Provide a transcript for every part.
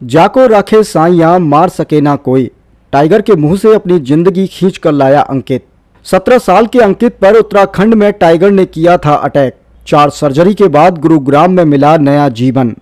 जाको राखे साइयां मार सके ना कोई, टाइगर के मुंह से अपनी जिंदगी खींच कर लाया अंकित। 17 साल के अंकित पर उत्तराखंड में टाइगर ने किया था अटैक। 4 सर्जरी के बाद गुरुग्राम में मिला नया जीवन।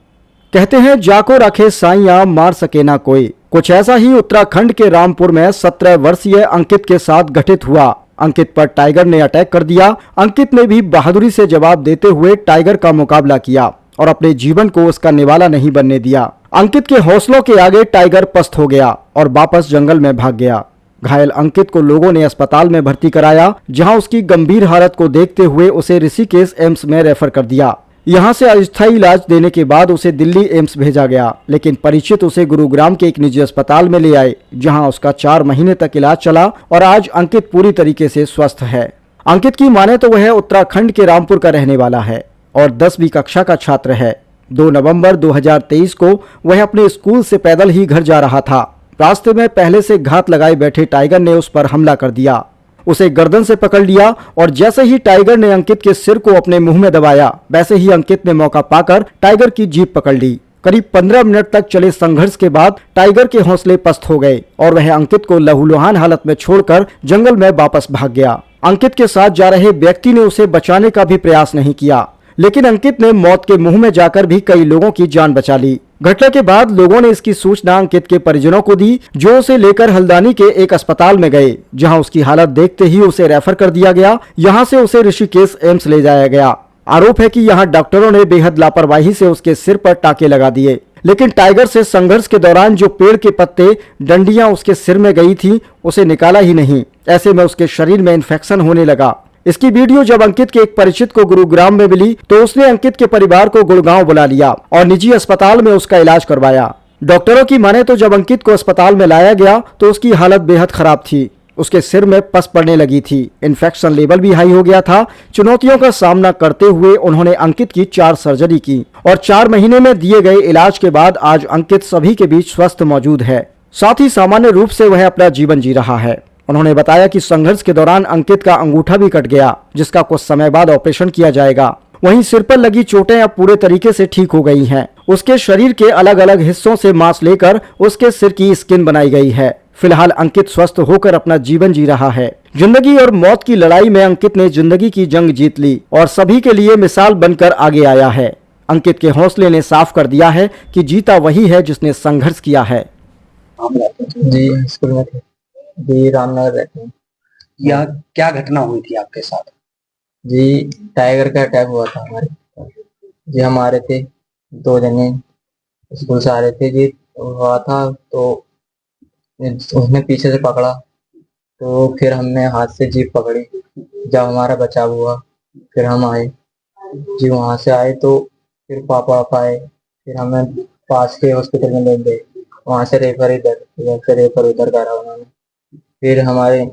कहते हैं जाको राखे साइयां मार सके ना कोई। कुछ ऐसा ही उत्तराखंड के रामपुर में 17 वर्षीय अंकित के साथ घटित हुआ। अंकित पर टाइगर ने अटैक कर दिया। अंकित ने भी बहादुरी से जवाब देते हुए टाइगर का मुकाबला किया और अपने जीवन को उसका निवाला नहीं बनने दिया। अंकित के हौसलों के आगे टाइगर पस्त हो गया और वापस जंगल में भाग गया। घायल अंकित को लोगों ने अस्पताल में भर्ती कराया, जहां उसकी गंभीर हालत को देखते हुए उसे ऋषिकेश एम्स में रेफर कर दिया। यहां से अस्थायी इलाज देने के बाद उसे दिल्ली एम्स भेजा गया, लेकिन परिचित उसे गुरुग्राम के एक निजी अस्पताल में ले आए, जहां उसका 4 महीने तक इलाज चला और आज अंकित पूरी तरीके से स्वस्थ है। अंकित की माने तो वह उत्तराखंड के रामपुर का रहने वाला है और 10वीं कक्षा का छात्र है। 2 नवंबर 2023 को वह अपने स्कूल से पैदल ही घर जा रहा था। रास्ते में पहले से घात लगाए बैठे टाइगर ने उस पर हमला कर दिया। उसे गर्दन से पकड़ लिया और जैसे ही टाइगर ने अंकित के सिर को अपने मुंह में दबाया, वैसे ही अंकित ने मौका पाकर टाइगर की जीभ पकड़ ली। करीब 15 मिनट तक चले संघर्ष के बाद टाइगर के हौसले पस्त हो गए और वह अंकित को लहूलुहान हालत में छोड़कर जंगल में वापस भाग गया। अंकित के साथ जा रहे व्यक्ति ने उसे बचाने का भी प्रयास नहीं किया, लेकिन अंकित ने मौत के मुंह में जाकर भी कई लोगों की जान बचा ली। घटना के बाद लोगों ने इसकी सूचना अंकित के परिजनों को दी, जो उसे लेकर हल्द्वानी के एक अस्पताल में गए, जहां उसकी हालत देखते ही उसे रेफर कर दिया गया। यहां से उसे ऋषिकेश एम्स ले जाया गया। आरोप है कि यहां डॉक्टरों ने बेहद लापरवाही से उसके सिर पर टाके लगा दिए, लेकिन टाइगर से संघर्ष के दौरान जो पेड़ के पत्ते डंडियां उसके सिर में गई थी, उसे निकाला ही नहीं। ऐसे में उसके शरीर में इन्फेक्शन होने लगा। इसकी वीडियो जब अंकित के एक परिचित को गुरुग्राम में मिली, तो उसने अंकित के परिवार को गुड़गांव बुला लिया और निजी अस्पताल में उसका इलाज करवाया। डॉक्टरों की माने तो जब अंकित को अस्पताल में लाया गया तो उसकी हालत बेहद खराब थी। उसके सिर में पस पड़ने लगी थी, इन्फेक्शन लेवल भी हाई हो गया था। चुनौतियों का सामना करते हुए उन्होंने अंकित की 4 सर्जरी की और 4 महीने में दिए गए इलाज के बाद आज अंकित सभी के बीच स्वस्थ मौजूद है। साथ ही सामान्य रूप से वह अपना जीवन जी रहा है। उन्होंने बताया कि संघर्ष के दौरान अंकित का अंगूठा भी कट गया, जिसका कुछ समय बाद ऑपरेशन किया जाएगा। वहीं सिर पर लगी चोटें अब पूरे तरीके से ठीक हो गई हैं। उसके शरीर के अलग अलग हिस्सों से मांस लेकर उसके सिर की स्किन बनाई गई है। फिलहाल अंकित स्वस्थ होकर अपना जीवन जी रहा है। जिंदगी और मौत की लड़ाई में अंकित ने जिंदगी की जंग जीत ली और सभी के लिए मिसाल बनकर आगे आया है। अंकित के हौसले ने साफ कर दिया है कि जीता वही है जिसने संघर्ष किया है। जी स्कूल में थे जी, रामनगर रहते हैं। या क्या घटना हुई थी आपके साथ? जी टाइगर का अटैक हुआ था हमारे जी। हम आ रहे थे 2 जने स्कूल से आ रहे थे जी, हुआ था तो उसने पीछे से पकड़ा, तो फिर हमने हाथ से जीप पकड़ी। जब हमारा बचाव हुआ फिर हम आए जी। वहां से आए तो फिर पापा आए, फिर हमें पास के हॉस्पिटल में ले गए। वहां से रेफर इधर से रेफर उधर करा उन्होंने। फिर हमारे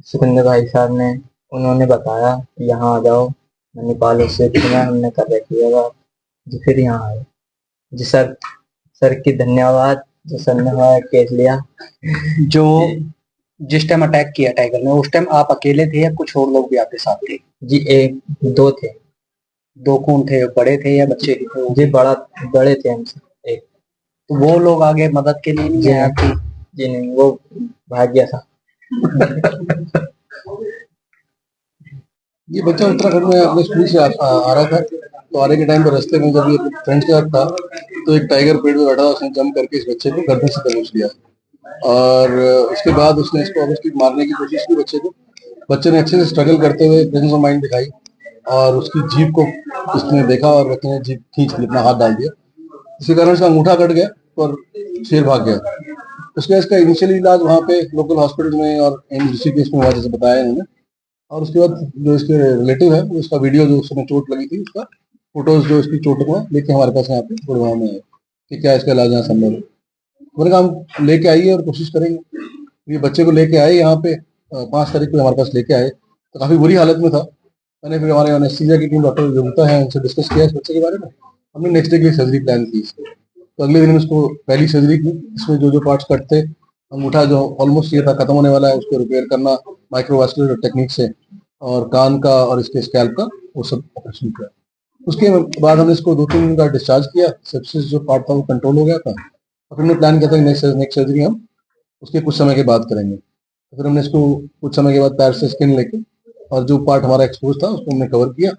सुखिंदर भाई साहब ने उन्होंने बताया कि यहाँ आ जाओ, नेपाल से हमने कर रखी है बात जी। फिर यहाँ आए जी। सर की धन्यवाद जो सर ने हमारा केस लिया। जो जिस टाइम अटैक किया टाइगर ने, उस टाइम आप अकेले थे या कुछ और लोग भी आपके साथ थे? जी 2 थे। 2 कौन थे? बड़े थे या बच्चे थे? जी बड़े थे हमसे एक। तो वो लोग आगे मदद के लिए नहीं आए आपकी? जी नहीं, वो भाग गया था। ये बच्चा उत्तराखंड में अपने स्कूल से आ रहा था, तो आने के टाइम पर रास्ते में जब ये फ्रेंड्स के साथ था तो एक टाइगर पेड़ पे बैठा था। उसने जंप करके इस बच्चे को गर्दन से दबोच लिया और उसके बाद उसने इसको ऑब्वियसली मारने की कोशिश की बच्चे को। बच्चे ने अच्छे से स्ट्रगल करते हुए प्रेजेंस ऑफ माइंड दिखाई और उसकी जीभ को उसने देखा और बच्चे ने जीभ खींच ली, अपना हाथ डाल दिया। इसी कारण उसका अंगूठा कट गया और शेर भाग गया। उसके इसका इनिशियली इलाज वहाँ पे लोकल हॉस्पिटल में और ऋषिकेश में हुआ, जैसे बताया इन्होंने। और उसके बाद जो इसके रिलेटिव है वो इसका वीडियो जो उसमें चोट लगी थी, उसका फोटोज जो इसकी चोट हुआ लेके हमारे पास यहाँ पे गुड़गांव में है कि क्या इसका इलाज यहाँ संभव है। मैंने कहा हम लेके आइए और कोशिश करेंगे। ये बच्चे को लेके आए यहाँ पे 5 तारीख को हमारे पास लेके आए, तो काफी बुरी हालत में था। मैंने फिर हमारे एनेस्थीसिया की टीम डॉक्टर योगिता है, उनसे डिस्कस किया इस बच्चे के बारे में। हमने नेक्स्ट डे की सर्जरी प्लान की इसको। तो अगले दिन उसको पहली सर्जरी की, इसमें जो पार्ट्स कट थे, अंगूठा जो ऑलमोस्ट ये था खत्म होने वाला है, उसको रिपेयर करना माइक्रोवास्कुलर टेक्निक से, और कान का और इसके स्कैल्प का वो सब ऑपरेशन किया। उसके बाद हमने इसको 2-3 दिन का डिस्चार्ज किया। सेप्सिस जो पार्ट था वो कंट्रोल हो गया था और फिर हमने प्लान किया था कि नेक्स्ट सर्जरी हम उसके कुछ समय के बाद करेंगे। तो फिर हमने इसको कुछ समय के बाद पैर से स्किन लेके और जो पार्ट हमारा एक्सपोज था उसको हमने कवर किया